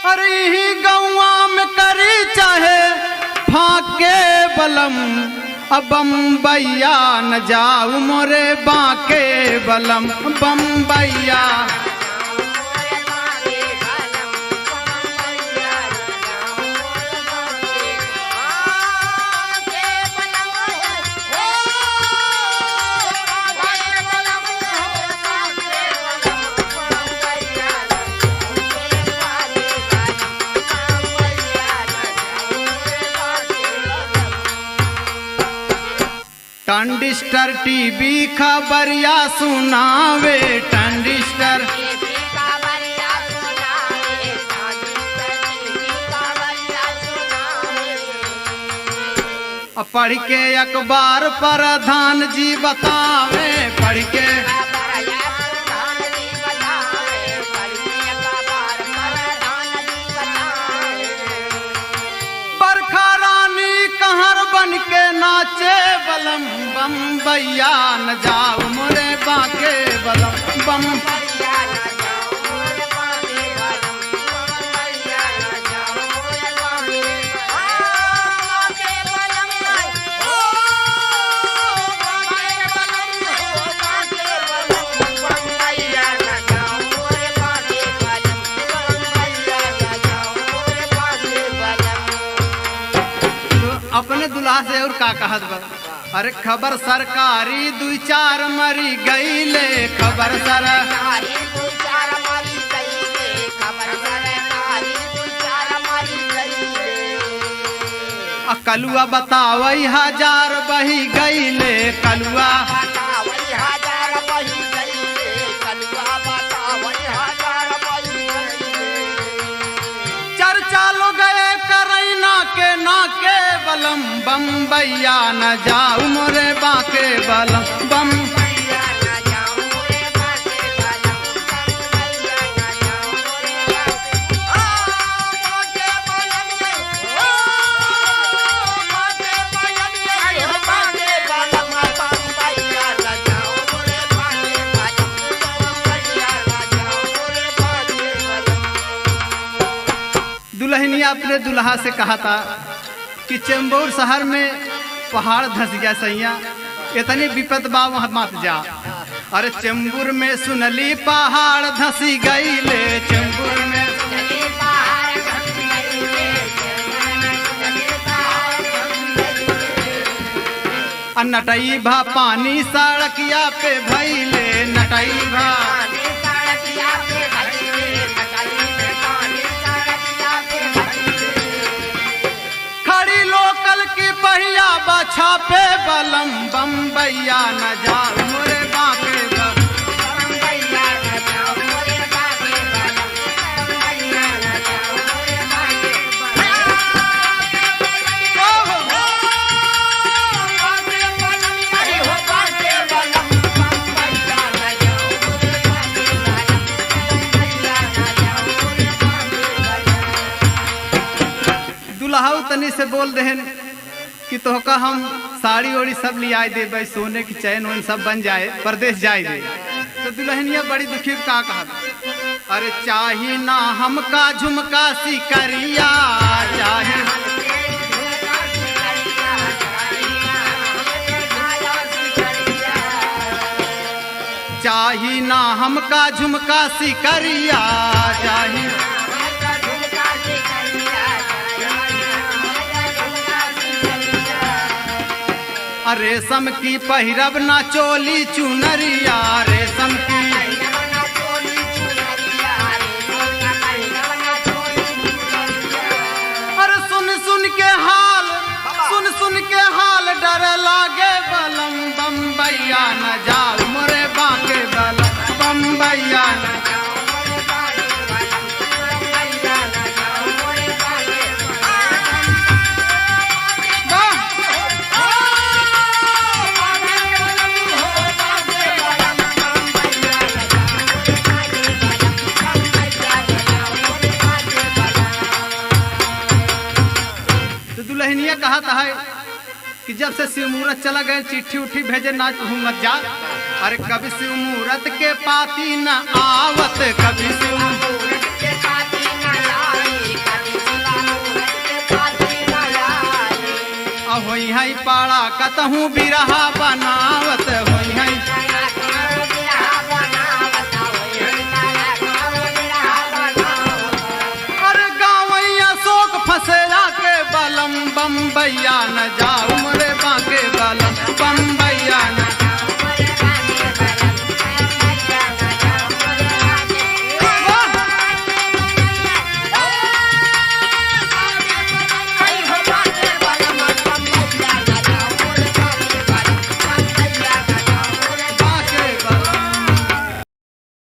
अरे ही गौआ में करी चाहे फाके बलम, अब बम्बैया न जाऊ मोरे बाके बलम, बम्बैया। टंडिस्टर टीवी खबरिया सुनावे, टंडिस्टर पढ़ के अखबार प्रधान जी बतावे, पढ़ के बरखा रानी कहर बन के नाचे बलम, बम्बैया न जाऊ मोरे बाके बलम, बम्बैया न जाऊ मोरे बाके बलम, बम्बैया न जाऊ मोरे बाके बलम, ओ बाके बलम, बाके बलम, बम्बैया न जाऊ मोरे बाके बलम, बम्बैया न जाऊ मोरे बाके बलम। अपने दुल्हा से और का कहत बा? अरे खबर सरकारी दुई चार मरी गईले, खबर सरकारी दुई चार मरी गईले, खबर सरकारी दुई चार मरी गईले। कलुआ बतावई हजार बही गईले, कलुआ बतावई हजार बही गईले, कलुआ बतावई हजार बही गईले। चर्चा लो गए करैना के नाके बलम, बम्बैया न जाऊ मोरे बाके बलम, बम्बैया न जाऊ मोरे बाके बलम, बम्बैया न जाऊ मोरे बाके बलम, ओ बाके बलम, बाके बलम, बम्बैया न जाऊ मोरे बाके बलम, बम्बैया न जाऊ मोरे बाके बलम। दुल्हनिया अपने दुल्हा से कहा था कि चेंबूर शहर में पहाड़ धस गया सैया, इतनी विपद बा वहाँ मत जा। अरे चेंबूर में सुनली पहाड़ धसी गईले, चेंबूर में सुनली पहाड़ धस गईले, नटई भा पानी सड़किया पे भइले, नटई भा सड़किया पे भइले, नटई पे पानी सड़किया पे भइले। खड़ी लोकल की पहिया बछा पे बलम, बम्बैया न जाऊ मोरे बाके बलम, बम्बैया न जाऊ मोरे बाके बलम, बम्बैया न जाऊ मोरे बाके बलम, बाके बलम, अरे हो बाके बलम, बम्बैया न जाऊ मोरे बाके बलम, बम्बैया न जाऊ मोरे बाके बलम। दुल्हा तनी से बोल देहन कि तोहका हम साड़ी ओड़ी सब लिया दे भाई, सोने की चैन वैन सब बन जाए, परदेश जाए दे। तो दुल्हनिया बड़ी दुखी का कहा, अरे चाही ना हमका झुमका सिकरिया, चाही चाही ना हमका झुमका सिकरिया, चाही रेशम की पहिरब ना चोली चुनरिया, रेशम की अरे सुन सुन के हाल, सुन सुन के हाल डर लागे बलम, बम्बैया न जाऊ मोरे बाके बलम, बम्बैया न जाऊ मोरे बाके बलम, बम्बैया न जाऊ मोरे बाके कहता है कि जब से शिव मुहूर्त चला गए चिट्ठी उठी भेजे ना कहूँ मत जा। अरे कभी शिव मुहूर्त के पाती न आवत, कभी शिव मुहूर्त के पाती न आई, पाड़ा कतहूँ बिरहा बनावत